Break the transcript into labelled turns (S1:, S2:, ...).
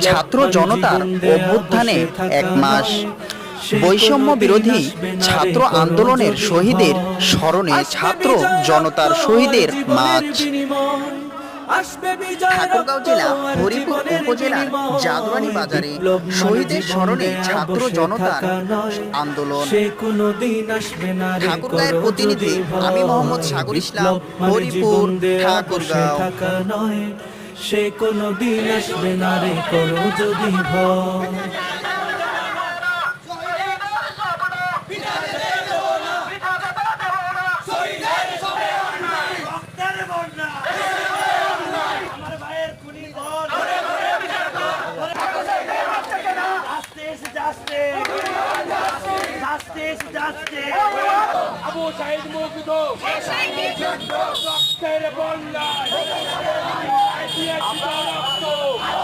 S1: ছাত্র জনতার অভ্যুত্থানে এক মাস। বৈষম্য বিরোধী ছাত্র আন্দোলনের শহীদের স্মরণে ছাত্র জনতার শহীদের মাস। ঠাকুরগাঁও জেলা হরিপুর উপজেলার জাদুয়ানি বাজারে শহীদের স্মরণে ছাত্র জনতার আন্দোলন। ঠাকুরগাঁয়ের প্রতিনিধি আমি মোহাম্মদ সাগর ইসলাম, হরিপুর, ঠাকুরগাঁও।
S2: সে কোনো দিন আসবে না রে, করো যদি ভয়।
S3: আবু সাইদ মুগ্ধ রক্তের বন্যায়